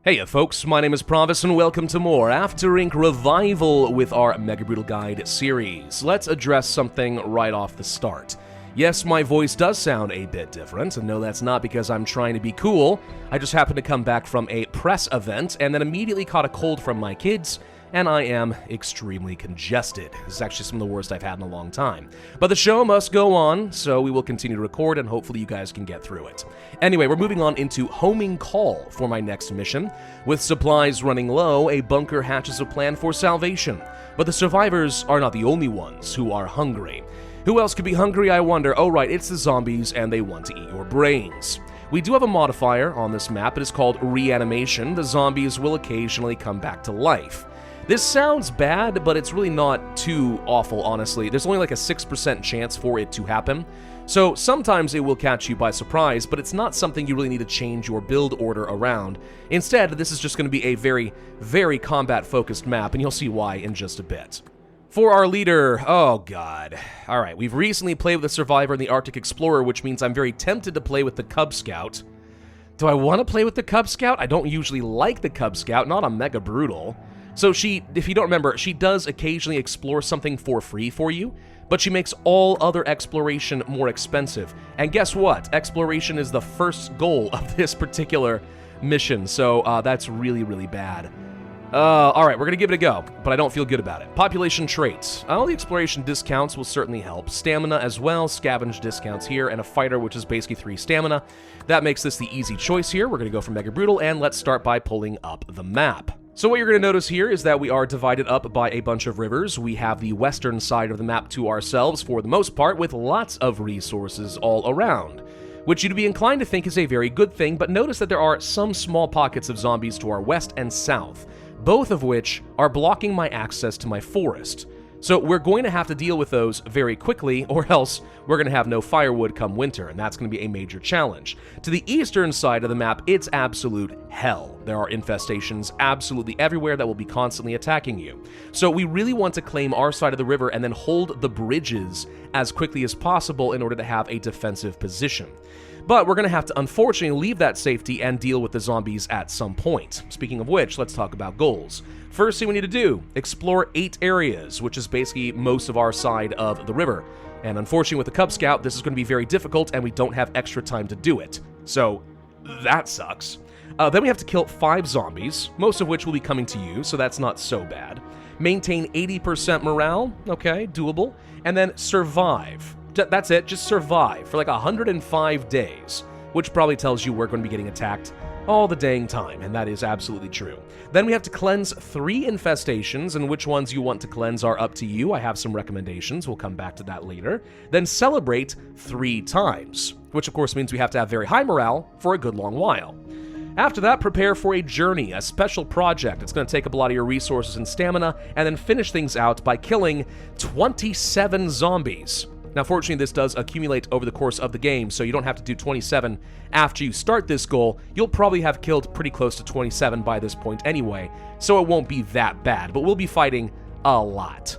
Hey folks, my name is Pravus and welcome to more After Ink Revival with our Mega Brutal Guide series. Let's address something right off the start. Yes, my voice does sound a bit different, and no, that's not because I'm trying to be cool. I just happened to come back from a press event and then immediately caught a cold from my kids, and I am extremely congested. This is actually some of the worst I've had in a long time. But the show must go on, so we will continue to record, and hopefully you guys can get through it. Anyway, we're moving on into Homing Call for my next mission. With supplies running low, a bunker hatches a plan for salvation. But the survivors are not the only ones who are hungry. Who else could be hungry, I wonder? Oh right, it's the zombies, and they want to eat your brains. We do have a modifier on this map. It is called reanimation. The zombies will occasionally come back to life. This sounds bad, but it's really not too awful, honestly. There's only like a 6% chance for it to happen. So sometimes it will catch you by surprise, but it's not something you really need to change your build order around. Instead, this is just going to be a very, very combat-focused map, and you'll see why in just a bit. For our leader, oh god. Alright, we've recently played with the Survivor and the Arctic Explorer, which means I'm very tempted to play with the Cub Scout. Do I want to play with the Cub Scout? I don't usually like the Cub Scout, not on Mega Brutal. So she, if you don't remember, she does occasionally explore something for free for you, but she makes all other exploration more expensive. And guess what? Exploration is the first goal of this particular mission, so that's really, really bad. Alright, we're gonna give it a go, but I don't feel good about it. Population traits. All the exploration discounts will certainly help. Stamina as well, scavenge discounts here, and a fighter, which is basically 3 stamina. That makes this the easy choice here. We're gonna go for Mega Brutal, and let's start by pulling up the map. So what you're going to notice here is that we are divided up by a bunch of rivers. We have the western side of the map to ourselves for the most part, with lots of resources all around, which you'd be inclined to think is a very good thing, but notice that there are some small pockets of zombies to our west and south, both of which are blocking my access to my forest. So we're going to have to deal with those very quickly, or else we're going to have no firewood come winter, and that's going to be a major challenge. To the eastern side of the map, it's absolute hell. There are infestations absolutely everywhere that will be constantly attacking you. So we really want to claim our side of the river and then hold the bridges as quickly as possible in order to have a defensive position. But we're going to have to unfortunately leave that safety and deal with the zombies at some point. Speaking of which, let's talk about goals. First thing we need to do, explore 8 areas, which is basically most of our side of the river. And unfortunately with the Cub Scout, this is going to be very difficult and we don't have extra time to do it. So that sucks. Then we have to kill 5 zombies, most of which will be coming to you, so that's not so bad. Maintain 80% morale, okay, doable. And then survive. That's it, just survive for like 105 days, which probably tells you we're going to be getting attacked all the dang time, and that is absolutely true. Then we have to cleanse 3 infestations, and which ones you want to cleanse are up to you. I have some recommendations, we'll come back to that later. Then celebrate 3 times, which of course means we have to have very high morale for a good long while. After that, prepare for a journey, a special project. It's going to take up a lot of your resources and stamina, and then finish things out by killing 27 zombies. Now, fortunately, this does accumulate over the course of the game, so you don't have to do 27 after you start this goal. You'll probably have killed pretty close to 27 by this point anyway, so it won't be that bad, but we'll be fighting a lot.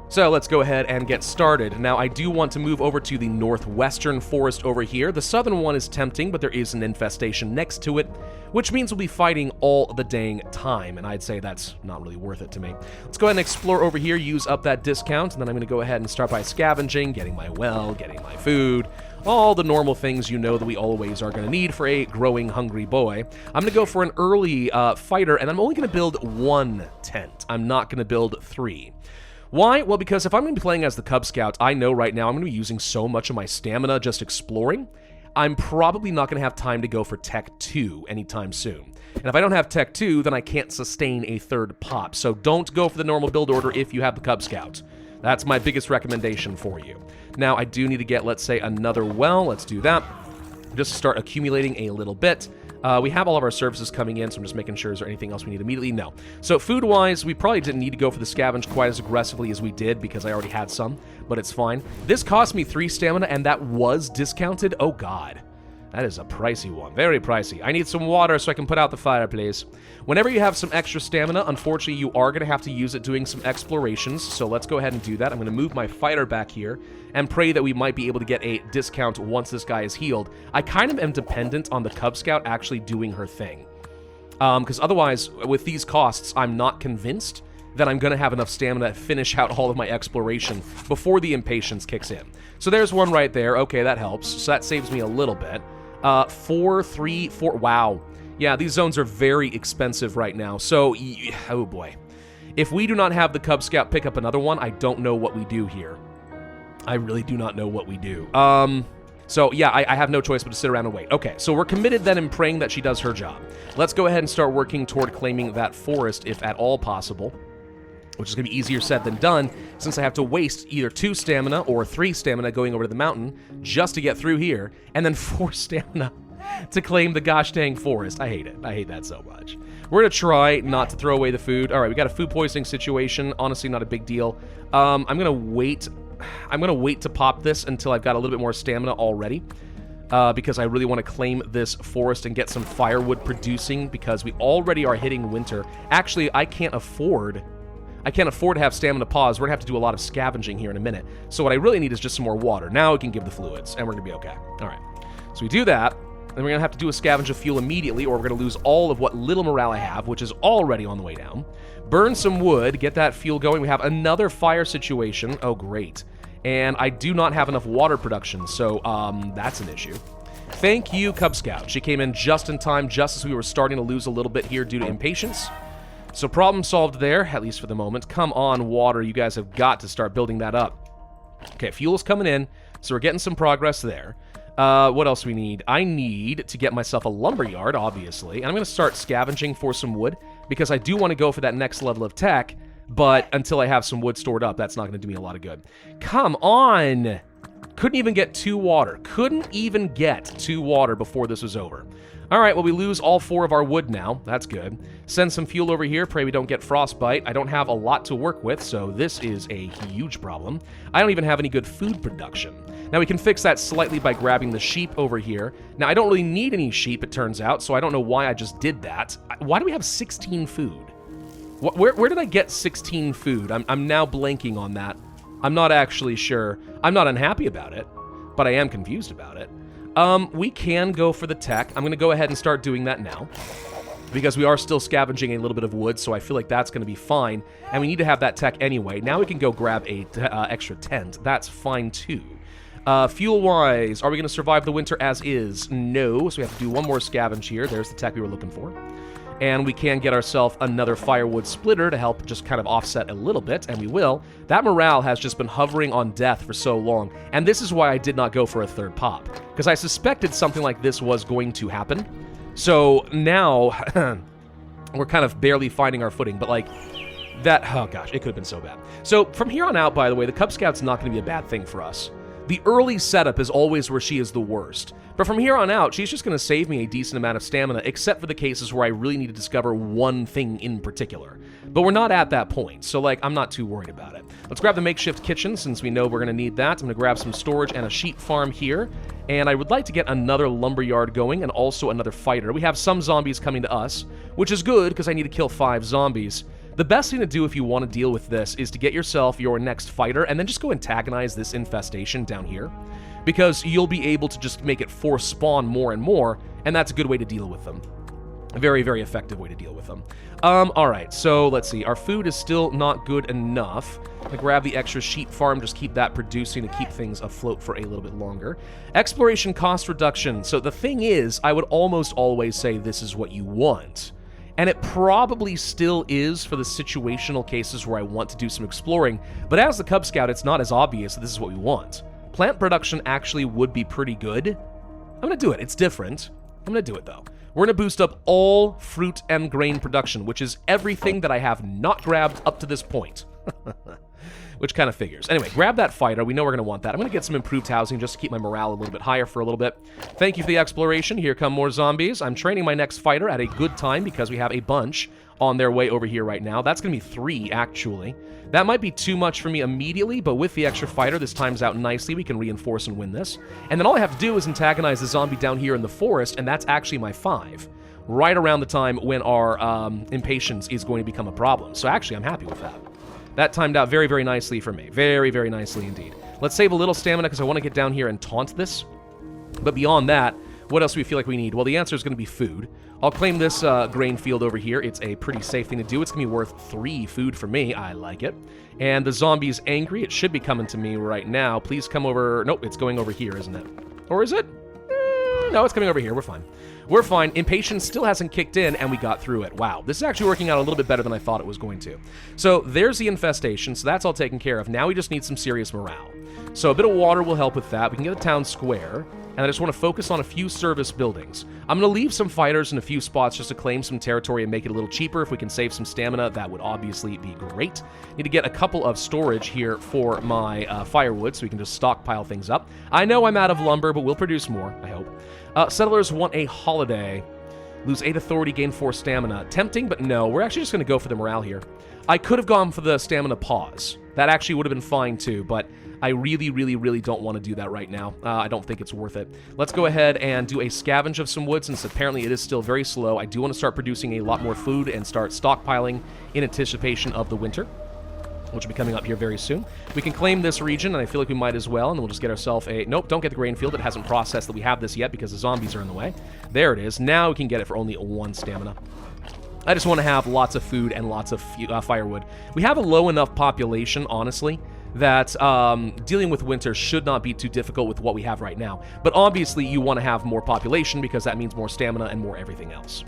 So let's go ahead and get started. Now, I do want to move over to the northwestern forest over here. The southern one is tempting, but there is an infestation next to it, which means we'll be fighting all the dang time, and I'd say that's not really worth it to me. Let's go ahead and explore over here, use up that discount, and then I'm going to go ahead and start by scavenging, getting my well, getting my food, all the normal things you know that we always are going to need for a growing, hungry boy. I'm going to go for an early fighter, and I'm only going to build 1 tent. I'm not going to build 3. Why? Well, because if I'm going to be playing as the Cub Scout, I know right now I'm going to be using so much of my stamina just exploring, I'm probably not going to have time to go for Tech 2 anytime soon. And if I don't have Tech 2, then I can't sustain a 3rd pop. So don't go for the normal build order if you have the Cub Scout. That's my biggest recommendation for you. Now, I do need to get, let's say, another well. Let's do that. Just start accumulating a little bit. We have all of our services coming in, so I'm just making sure, is there anything else we need immediately? No. So food-wise, we probably didn't need to go for the scavenge quite as aggressively as we did, because I already had some, but it's fine. This cost me 3 stamina, and that was discounted. Oh, God. That is a pricey one. Very pricey. I need some water so I can put out the fire, please. Whenever you have some extra stamina, unfortunately, you are going to have to use it doing some explorations, so let's go ahead and do that. I'm going to move my fighter back here and pray that we might be able to get a discount once this guy is healed. I kind of am dependent on the Cub Scout actually doing her thing. Because otherwise, with these costs, I'm not convinced that I'm going to have enough stamina to finish out all of my exploration before the impatience kicks in. So there's one right there. Okay, that helps. So that saves me a little bit. 4, 3, 4. Wow. Yeah, these zones are very expensive right now. So, oh boy. If we do not have the Cub Scout pick up another one, I don't know what we do here. I really do not know what we do. So yeah, I have no choice but to sit around and wait. Okay, so we're committed then in praying that she does her job. Let's go ahead and start working toward claiming that forest, if at all possible, which is going to be easier said than done, since I have to waste either 2 stamina or 3 stamina going over to the mountain just to get through here, and then 4 stamina to claim the gosh dang forest. I hate it. I hate that so much. We're going to try not to throw away the food. All right, we got a food poisoning situation. Honestly, not a big deal. I'm going to wait. I'm going to wait to pop this until I've got a little bit more stamina already, because I really want to claim this forest and get some firewood producing, because we already are hitting winter. Actually, I can't afford to have stamina pause. We're going to have to do a lot of scavenging here in a minute. So what I really need is just some more water. Now we can give the fluids, and we're going to be okay. All right. So we do that, and we're going to have to do a scavenge of fuel immediately, or we're going to lose all of what little morale I have, which is already on the way down. Burn some wood, get that fuel going. We have another fire situation. Oh, great. And I do not have enough water production, so that's an issue. Thank you, Cub Scout. She came in just in time, just as we were starting to lose a little bit here due to impatience. So problem solved there, at least for the moment. Come on, water. You guys have got to start building that up. Okay, fuel's coming in, so we're getting some progress there. What else do we need? I need to get myself a lumberyard, obviously, and I'm going to start scavenging for some wood, because I do want to go for that next level of tech, but until I have some wood stored up, that's not going to do me a lot of good. Come on! Couldn't even get 2 water. Couldn't even get 2 water before this was over. All right, well, we lose all 4 of our wood now. That's good. Send some fuel over here. Pray we don't get frostbite. I don't have a lot to work with, so this is a huge problem. I don't even have any good food production. Now, we can fix that slightly by grabbing the sheep over here. Now, I don't really need any sheep, it turns out, so I don't know why I just did that. Why do we have 16 food? Where did I get 16 food? I'm now blanking on that. I'm not actually sure. I'm not unhappy about it, but I am confused about it. We can go for the tech. I'm going to go ahead and start doing that now, because we are still scavenging a little bit of wood, so I feel like that's going to be fine, and we need to have that tech anyway. Now we can go grab a extra tent. That's fine, too. Fuel-wise, are we going to survive the winter as is? No, so we have to do one more scavenge here. There's the tech we were looking for. And we can get ourselves another firewood splitter to help just kind of offset a little bit, and we will. That morale has just been hovering on death for so long, and this is why I did not go for a 3rd pop, because I suspected something like this was going to happen. So now, we're kind of barely finding our footing, but like, that, oh gosh, it could have been so bad. So from here on out, by the way, the Cub Scout's not going to be a bad thing for us. The early setup is always where she is the worst. But from here on out, she's just going to save me a decent amount of stamina, except for the cases where I really need to discover one thing in particular. But we're not at that point, so like, I'm not too worried about it. Let's grab the makeshift kitchen, since we know we're going to need that. I'm going to grab some storage and a sheep farm here. And I would like to get another lumberyard going, and also another fighter. We have some zombies coming to us, which is good, because I need to kill 5 zombies. The best thing to do if you want to deal with this is to get yourself your next fighter and then just go antagonize this infestation down here, because you'll be able to just make it force spawn more and more, and that's a good way to deal with them. A very, very effective way to deal with them. Alright, so let's see. Our food is still not good enough. I'm going to grab the extra sheep farm, just keep that producing to keep things afloat for a little bit longer. Exploration cost reduction. So the thing is, I would almost always say this is what you want. And it probably still is for the situational cases where I want to do some exploring, but as the Cub Scout, it's not as obvious that this is what we want. Plant production actually would be pretty good. I'm going to do it. It's different. I'm going to do it, though. We're going to boost up all fruit and grain production, which is everything that I have not grabbed up to this point. Which kind of figures. Anyway, grab that fighter. We know we're going to want that. I'm going to get some improved housing just to keep my morale a little bit higher for a little bit. Thank you for the exploration. Here come more zombies. I'm training my next fighter at a good time because we have a bunch on their way over here right now. That's going to be 3, actually. That might be too much for me immediately, but with the extra fighter, this times out nicely. We can reinforce and win this. And then all I have to do is antagonize the zombie down here in the forest, and that's actually my 5. Right around the time when our impatience is going to become a problem. So actually, I'm happy with that. That timed out very, very nicely for me. Very, very nicely indeed. Let's save a little stamina because I want to get down here and taunt this. But beyond that, what else do we feel like we need? Well, the answer is going to be food. I'll claim this grain field over here. It's a pretty safe thing to do. It's going to be worth 3 food for me. I like it. And the zombie's angry. It should be coming to me right now. Please come over. Nope, it's going over here, isn't it? Or is it? No, it's coming over here. We're fine. We're fine. Impatience still hasn't kicked in, and we got through it. Wow, this is actually working out a little bit better than I thought it was going to. So there's the infestation, so that's all taken care of. Now we just need some serious morale. So a bit of water will help with that. We can get a town square, and I just want to focus on a few service buildings. I'm going to leave some fighters in a few spots just to claim some territory and make it a little cheaper. If we can save some stamina, that would obviously be great. Need to get a couple of storage here for my firewood, so we can just stockpile things up. I know I'm out of lumber, but we'll produce more, I hope. Settlers want a holiday. Lose 8 authority, gain 4 stamina. Tempting, but no. We're actually just going to go for the morale here. I could have gone for the stamina pause. That actually would have been fine too, but I really, really, really don't want to do that right now. I don't think it's worth it. Let's go ahead and do a scavenge of some wood, since apparently it is still very slow. I do want to start producing a lot more food and start stockpiling in anticipation of the winter, which will be coming up here very soon. We can claim this region, and I feel like we might as well, and we'll just get ourselves a... Nope, don't get the grain field. It hasn't processed that we have this yet because the zombies are in the way. There it is. Now we can get it for only 1 stamina. I just want to have lots of food and lots of firewood. We have a low enough population, honestly, that dealing with winter should not be too difficult with what we have right now. But obviously, you want to have more population because that means more stamina and more everything else.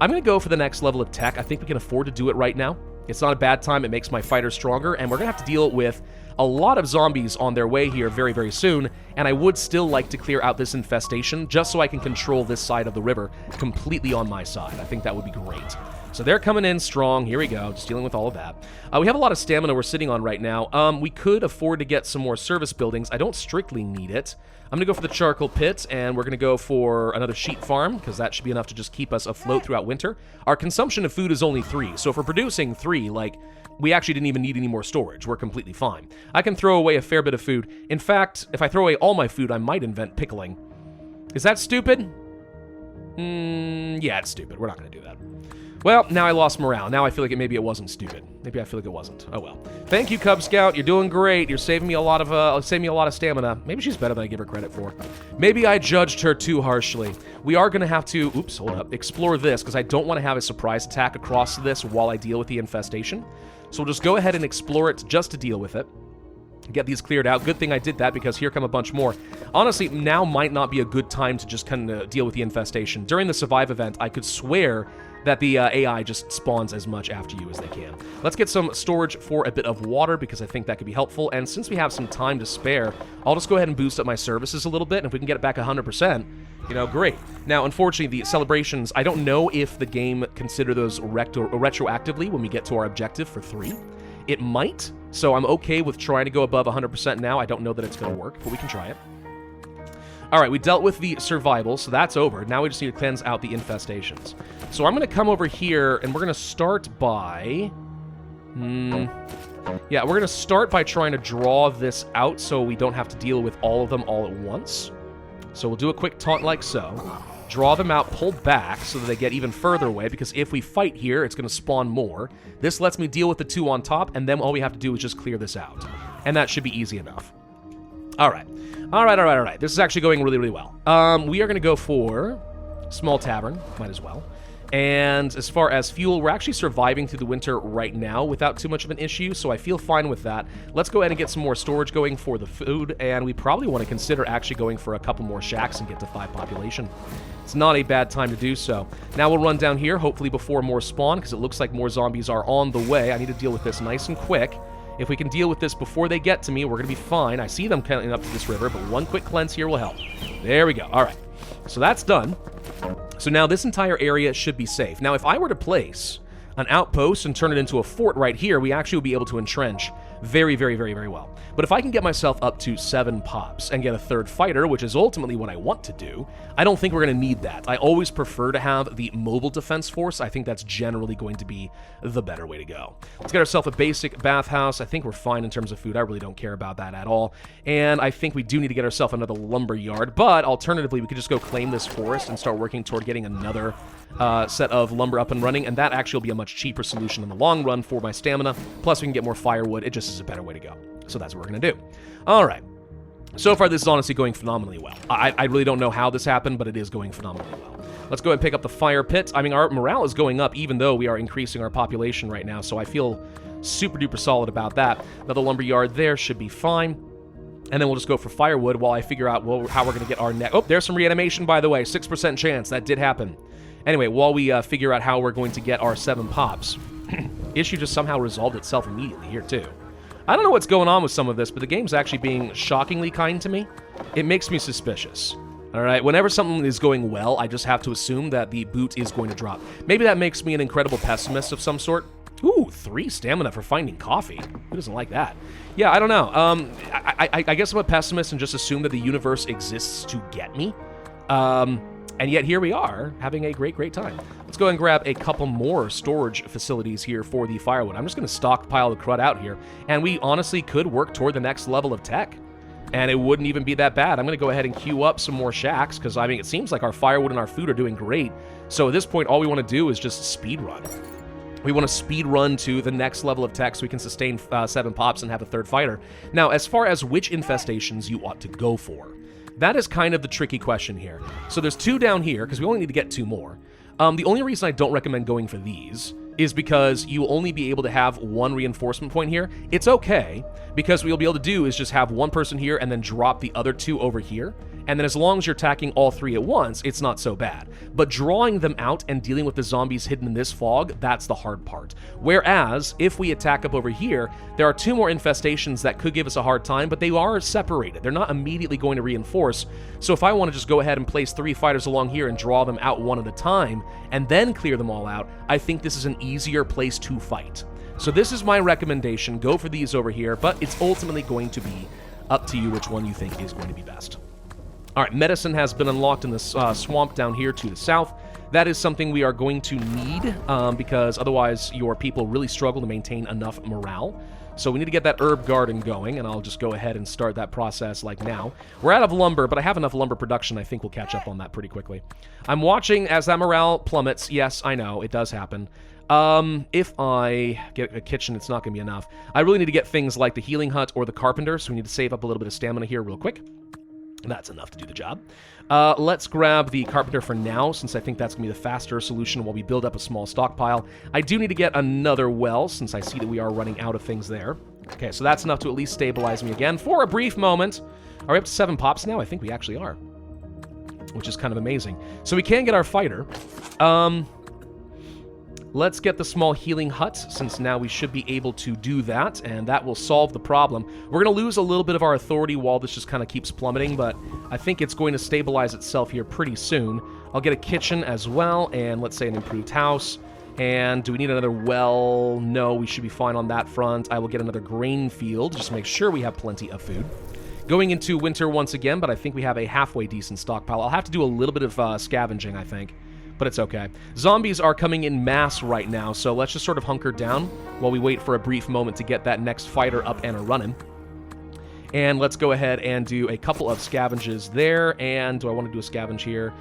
I'm going to go for the next level of tech. I think we can afford to do it right now. It's not a bad time. It makes my fighters stronger, and we're going to have to deal with a lot of zombies on their way here very, very soon, and I would still like to clear out this infestation just so I can control this side of the river completely on my side. I think that would be great. So they're coming in strong. Here we go, just dealing with all of that. We have a lot of stamina we're sitting on right now. We could afford to get some more service buildings. I don't strictly need it. I'm going to go for the charcoal pit, and we're going to go for another sheep farm, because that should be enough to just keep us afloat throughout winter. Our consumption of food is only 3, so if we're producing 3, like, we actually didn't even need any more storage. We're completely fine. I can throw away a fair bit of food. In fact, if I throw away all my food, I might invent pickling. Is that stupid? Yeah, it's stupid. We're not going to do that. Well, now I lost morale. Now I feel like maybe it wasn't stupid. Maybe I feel like it wasn't. Oh well. Thank you, Cub Scout. You're doing great. You're saving me a lot of stamina. Maybe she's better than I give her credit for. Maybe I judged her too harshly. We are going to have to, oops, hold up, explore this, because I don't want to have a surprise attack across this while I deal with the infestation. So we'll just go ahead and explore it just to deal with it. Get these cleared out. Good thing I did that, because here come a bunch more. Honestly, now might not be a good time to just kind of deal with the infestation. During the survive event, I could swear that the AI just spawns as much after you as they can. Let's get some storage for a bit of water, because I think that could be helpful. And since we have some time to spare, I'll just go ahead and boost up my services a little bit. And if we can get it back 100%, you know, great. Now, unfortunately, the celebrations, I don't know if the game consider those retroactively when we get to our objective for 3. It might, so I'm okay with trying to go above 100% now. I don't know that it's going to work, but we can try it. All right, we dealt with the survival, so that's over. Now we just need to cleanse out the infestations. So I'm going to come over here, and we're going to start by... Yeah, we're going to start by trying to draw this out so we don't have to deal with all of them all at once. So we'll do a quick taunt like so. Draw them out, pull back so that they get even further away, because if we fight here, it's going to spawn more. This lets me deal with the 2 on top, and then all we have to do is just clear this out. And that should be easy enough. All right. All right. This is actually going really, really well. We are going to go for small tavern. Might as well. And as far as fuel, we're actually surviving through the winter right now without too much of an issue, so I feel fine with that. Let's go ahead and get some more storage going for the food, and we probably want to consider actually going for a couple more shacks and get to 5 population. It's not a bad time to do so. Now we'll run down here, hopefully before more spawn, because it looks like more zombies are on the way. I need to deal with this nice and quick. If we can deal with this before they get to me, we're going to be fine. I see them coming up to this river, but one quick cleanse here will help. There we go. All right. So that's done. So now this entire area should be safe. Now, if I were to place an outpost and turn it into a fort right here, we actually would be able to entrench very, very, very, very well. But if I can get myself up to 7 pops and get a 3rd fighter, which is ultimately what I want to do, I don't think we're going to need that. I always prefer to have the mobile defense force. I think that's generally going to be the better way to go. Let's get ourselves a basic bathhouse. I think we're fine in terms of food. I really don't care about that at all. And I think we do need to get ourselves another lumber yard, but alternatively, we could just go claim this forest and start working toward getting another set of lumber up and running, and that actually will be a much cheaper solution in the long run for my stamina. Plus, we can get more firewood. It just is a better way to go. So that's what we're going to do. All right. So far, this is honestly going phenomenally well. I really don't know how this happened, but it is going phenomenally well. Let's go ahead and pick up the fire pit. I mean, our morale is going up even though we are increasing our population right now, so I feel super duper solid about that. Another lumber yard there should be fine. And then we'll just go for firewood while I figure out how we're going to get our next... Oh, there's some reanimation, by the way. 6% chance. That did happen. Anyway, while we figure out how we're going to get our 7 pops, issue just somehow resolved itself immediately here, too. I don't know what's going on with some of this, but the game's actually being shockingly kind to me. It makes me suspicious. All right, whenever something is going well, I just have to assume that the boot is going to drop. Maybe that makes me an incredible pessimist of some sort. Ooh, 3 stamina for finding coffee. Who doesn't like that? Yeah, I don't know. I guess I'm a pessimist and just assume that the universe exists to get me. And yet here we are, having a great, great time. Let's go and grab a couple more storage facilities here for the firewood. I'm just going to stockpile the crud out here, and we honestly could work toward the next level of tech. And it wouldn't even be that bad. I'm going to go ahead and queue up some more shacks, because, I mean, it seems like our firewood and our food are doing great. So at this point, all we want to do is just speed run. We want to speed run to the next level of tech so we can sustain 7 pops and have a 3rd fighter. Now, as far as which infestations you ought to go for, that is kind of the tricky question here. So there's 2 down here, because we only need to get 2 more. The only reason I don't recommend going for these is because you will only be able to have 1 reinforcement point here. It's okay, because what you'll be able to do is just have 1 person here and then drop the other 2 over here. And then as long as you're attacking all 3 at once, it's not so bad. But drawing them out and dealing with the zombies hidden in this fog, that's the hard part. Whereas, if we attack up over here, there are 2 more infestations that could give us a hard time, but they are separated. They're not immediately going to reinforce. So if I want to just go ahead and place 3 fighters along here and draw them out 1 at a time, and then clear them all out, I think this is an easier place to fight. So this is my recommendation. Go for these over here, but it's ultimately going to be up to you which one you think is going to be best. All right, medicine has been unlocked in the swamp down here to the south. That is something we are going to need because otherwise your people really struggle to maintain enough morale. So we need to get that herb garden going, and I'll just go ahead and start that process like now. We're out of lumber, but I have enough lumber production. I think we'll catch up on that pretty quickly. I'm watching as that morale plummets. Yes, I know, it does happen. If I get a kitchen, it's not going to be enough. I really need to get things like the healing hut or the carpenter, so we need to save up a little bit of stamina here real quick. That's enough to do the job. Let's grab the carpenter for now, since I think that's going to be the faster solution while we build up a small stockpile. I do need to get another well, since I see that we are running out of things there. Okay, so that's enough to at least stabilize me again for a brief moment. Are we up to 7 pops now? I think we actually are, which is kind of amazing. So we can get our fighter. Let's get the small healing hut, since now we should be able to do that, and that will solve the problem. We're going to lose a little bit of our authority while this just kind of keeps plummeting, but I think it's going to stabilize itself here pretty soon. I'll get a kitchen as well, and let's say an improved house. And do we need another well? No, we should be fine on that front. I will get another grain field, just to make sure we have plenty of food. Going into winter once again, but I think we have a halfway decent stockpile. I'll have to do a little bit of scavenging, I think. But it's okay. Zombies are coming in mass right now, so let's just sort of hunker down while we wait for a brief moment to get that next fighter up and a-running. And let's go ahead and do a couple of scavenges there. And do I want to do a scavenge here?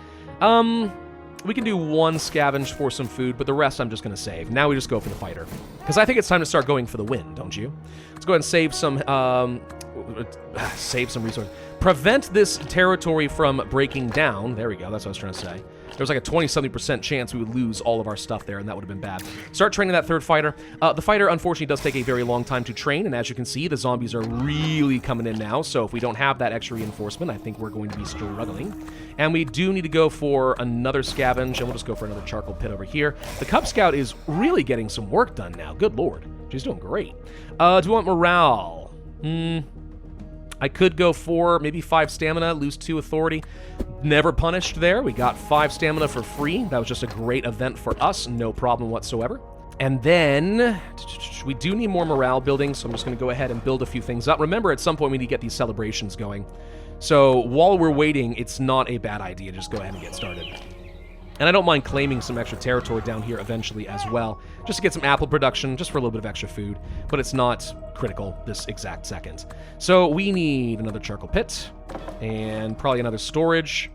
We can do 1 scavenge for some food, but the rest I'm just going to save. Now we just go for the fighter, because I think it's time to start going for the win, don't you? Let's go ahead and save some resources. Prevent this territory from breaking down. There we go. That's what I was trying to say. There was like a 20-something% chance we would lose all of our stuff there, and that would have been bad. Start training that 3rd fighter. The fighter, unfortunately, does take a very long time to train, and as you can see, the zombies are really coming in now, so if we don't have that extra reinforcement, I think we're going to be struggling. And we do need to go for another scavenge, and we'll just go for another charcoal pit over here. The Cub Scout is really getting some work done now. Good lord. She's doing great. Do we want morale? I could go for maybe 5 stamina, lose 2 authority. Never punished there. We got 5 stamina for free. That was just a great event for us. No problem whatsoever. And then we do need more morale building, so I'm just going to go ahead and build a few things up. Remember, at some point we need to get these celebrations going. So while we're waiting, it's not a bad idea. Just go ahead and get started. And I don't mind claiming some extra territory down here eventually as well, just to get some apple production, just for a little bit of extra food, but it's not critical this exact second. So we need another charcoal pit, and probably another storage,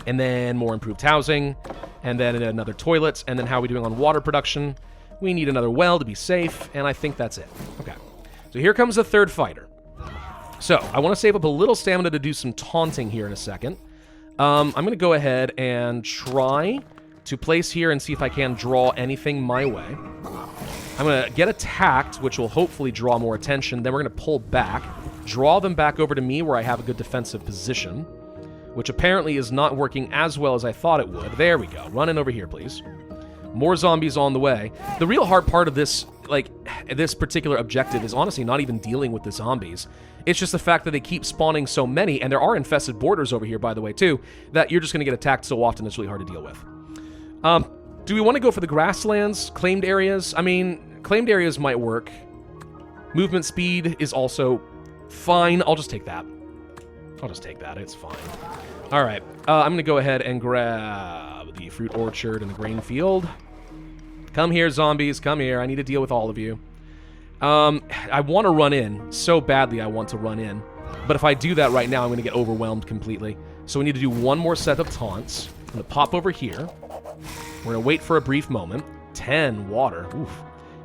and then more improved housing, and then another toilet, and then how are we doing on water production? We need another well to be safe, and I think that's it. Okay, so here comes the 3rd fighter. So, I want to save up a little stamina to do some taunting here in a second. I'm going to go ahead and try to place here and see if I can draw anything my way. I'm going to get attacked, which will hopefully draw more attention. Then we're going to pull back, draw them back over to me where I have a good defensive position, which apparently is not working as well as I thought it would. There we go. Run in over here, please. More zombies on the way. The real hard part of this, like, this particular objective is honestly not even dealing with the zombies. It's just the fact that they keep spawning so many, and there are infested borders over here, by the way, too, that you're just going to get attacked so often it's really hard to deal with. Do we want to go for the grasslands? Claimed areas? I mean, claimed areas might work. Movement speed is also fine. I'll just take that. It's fine. All right. I'm going to go ahead and grab the fruit orchard and the grain field. Come here, zombies. Come here. I need to deal with all of you. I want to run in. So badly I want to run in. But if I do that right now, I'm going to get overwhelmed completely. So we need to do one more set of taunts. I'm going to pop over here. We're going to wait for a brief moment. 10 water. Oof.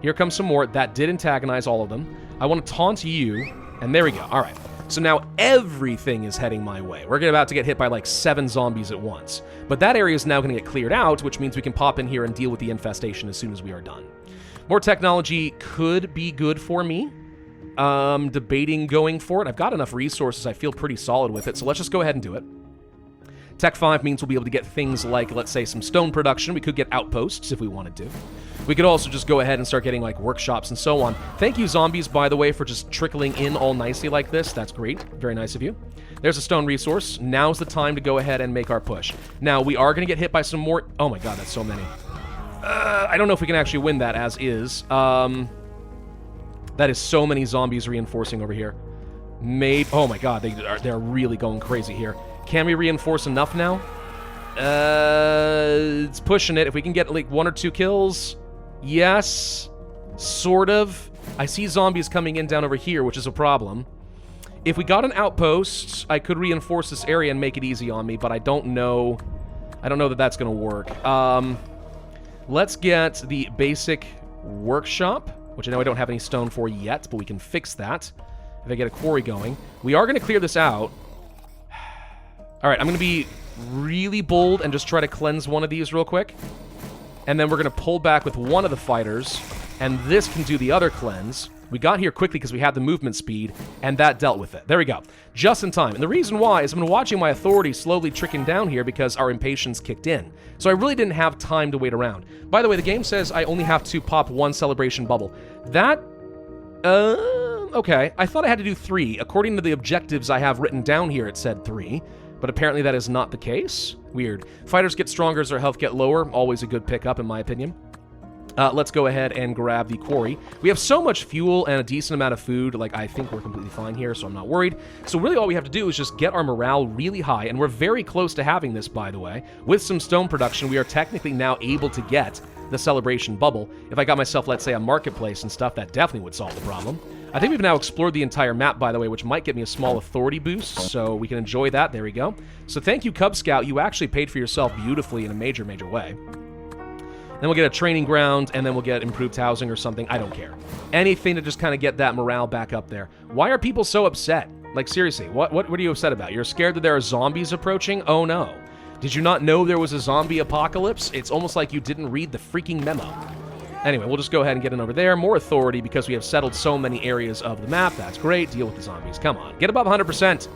Here comes some more. That did antagonize all of them. I want to taunt you. And there we go. All right. So now everything is heading my way. We're about to get hit by like 7 zombies at once. But that area is now going to get cleared out, which means we can pop in here and deal with the infestation as soon as we are done. More technology could be good for me. Debating going for it. I've got enough resources. I feel pretty solid with it. So let's just go ahead and do it. Tech 5 means we'll be able to get things like, let's say, some stone production. We could get outposts if we wanted to. We could also just go ahead and start getting, like, workshops and so on. Thank you, zombies, by the way, for just trickling in all nicely like this. That's great. Very nice of you. There's a stone resource. Now's the time to go ahead and make our push. Now, we are going to get hit by some more... Oh, my God, that's so many. I don't know if we can actually win that as is. That is so many zombies reinforcing over here. Oh, my God, they're really going crazy here. Can we reinforce enough now? It's pushing it. If we can get like 1 or 2 kills. Yes. Sort of. I see zombies coming in down over here, which is a problem. If we got an outpost, I could reinforce this area and make it easy on me, but I don't know. I don't know that that's going to work. Let's get the basic workshop, which I know I don't have any stone for yet, but we can fix that if I get a quarry going. We are going to clear this out. All right, I'm going to be really bold and just try to cleanse one of these real quick. And then we're going to pull back with one of the fighters, and this can do the other cleanse. We got here quickly because we had the movement speed, and that dealt with it. There we go. Just in time. And the reason why is I've been watching my authority slowly trickling down here because our impatience kicked in. So I really didn't have time to wait around. By the way, the game says I only have to pop 1 celebration bubble. That... okay. I thought I had to do 3. According to the objectives I have written down here, it said 3. But apparently that is not the case. Weird. Fighters get stronger as their health get lower. Always a good pickup, in my opinion. Let's go ahead and grab the quarry. We have so much fuel and a decent amount of food. Like, I think we're completely fine here, so I'm not worried. So really all we have to do is just get our morale really high. And we're very close to having this, by the way. With some stone production, we are technically now able to get the celebration bubble. If I got myself, let's say, a marketplace and stuff, that definitely would solve the problem. I think we've now explored the entire map, by the way, which might get me a small authority boost, so we can enjoy that. There we go. So thank you, Cub Scout. You actually paid for yourself beautifully in a major, major way. Then we'll get a training ground, and then we'll get improved housing or something. I don't care. Anything to just kind of get that morale back up there. Why are people so upset? Like, seriously, what are you upset about? You're scared that there are zombies approaching? Oh, no. Did you not know there was a zombie apocalypse? It's almost like you didn't read the freaking memo. Anyway, we'll just go ahead and get in over there. More authority because we have settled so many areas of the map. That's great. Deal with the zombies. Come on. Get above 100%.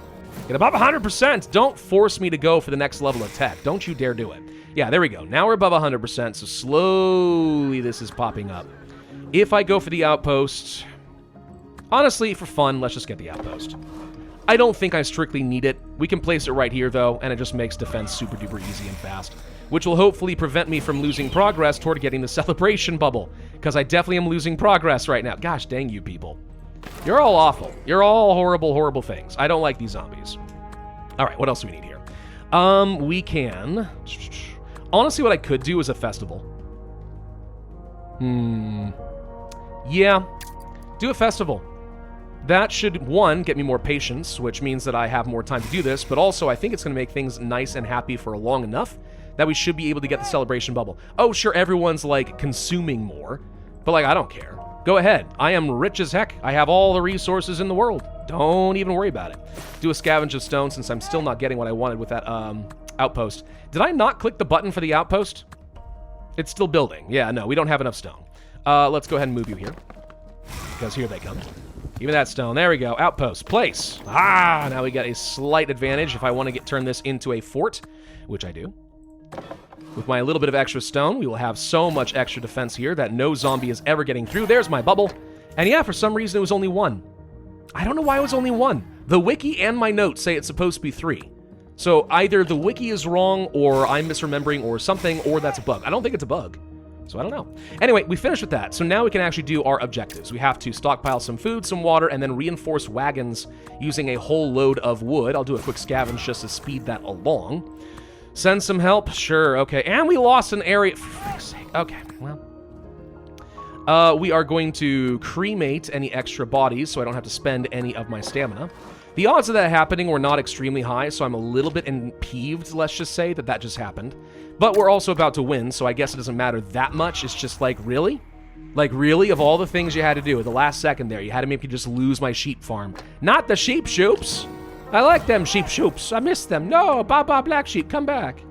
Get above 100%. Don't force me to go for the next level of tech. Don't you dare do it. Yeah, there we go. Now we're above 100%, so slowly this is popping up. If I go for the outpost, honestly, for fun, let's just get the outpost. I don't think I strictly need it. We can place it right here, though, and it just makes defense super duper easy and fast, which will hopefully prevent me from losing progress toward getting the celebration bubble, because I definitely am losing progress right now. Gosh dang you people. You're all awful. You're all horrible, horrible things. I don't like these zombies. All right, what else do we need here? We can... Honestly, what I could do is a festival. Yeah. Do a festival. That should, 1, get me more patience, which means that I have more time to do this, but also I think it's going to make things nice and happy for long enough that we should be able to get the celebration bubble. Oh, sure, everyone's, like, consuming more, but, like, I don't care. Go ahead. I am rich as heck. I have all the resources in the world. Don't even worry about it. Do a scavenge of stone since I'm still not getting what I wanted with that outpost. Did I not click the button for the outpost? It's still building. Yeah, no, we don't have enough stone. Let's go ahead and move you here. Because here they come. Give me that stone. There we go. Outpost. Place. Ah, now we got a slight advantage if I want to turn this into a fort, which I do. With my little bit of extra stone, we will have so much extra defense here that no zombie is ever getting through. There's my bubble. And yeah, for some reason it was only 1. I don't know why it was only 1. The wiki and my notes say it's supposed to be 3. So either the wiki is wrong, or I'm misremembering, or something, or that's a bug. I don't think it's a bug. So I don't know. Anyway, we finished with that. So now we can actually do our objectives. We have to stockpile some food, some water, and then reinforce wagons using a whole load of wood. I'll do a quick scavenge just to speed that along. Send some help? Sure, okay. And we lost an area. For frick's sake. Okay, well. We are going to cremate any extra bodies so I don't have to spend any of my stamina. The odds of that happening were not extremely high, so I'm a little bit peeved, let's just say, that just happened. But we're also about to win, so I guess it doesn't matter that much. It's just like, really? Like, really? Of all the things you had to do at the last second there, you had to make me just lose my sheep farm. Not the sheep shoops! I like them sheep shoops. I miss them. No, Baba Black Sheep, come back.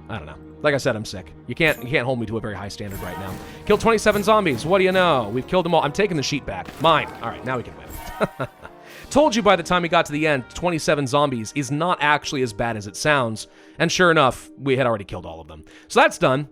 I don't know. Like I said, I'm sick. You can't hold me to a very high standard right now. Killed 27 zombies. What do you know? We've killed them all. I'm taking the sheep back. Mine. All right, now we can win. Told you by the time we got to the end, 27 zombies is not actually as bad as it sounds. And sure enough, we had already killed all of them. So that's done.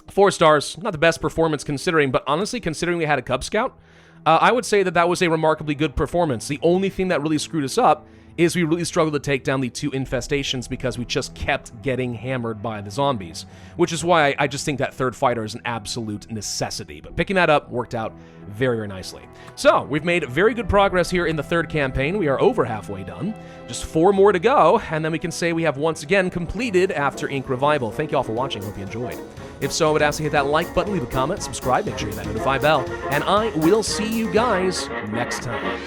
4 stars. Not the best performance considering, but honestly, considering we had a Cub Scout, I would say that was a remarkably good performance. The only thing that really screwed us up is we really struggled to take down the 2 infestations because we just kept getting hammered by the zombies, which is why I just think that 3rd fighter is an absolute necessity. But picking that up worked out very, very nicely. So we've made very good progress here in the 3rd campaign. We are over halfway done. Just 4 more to go, and then we can say we have once again completed After Ink Revival. Thank you all for watching. Hope you enjoyed. If so, I would ask you to hit that like button, leave a comment, subscribe, make sure you hit that notify bell, and I will see you guys next time.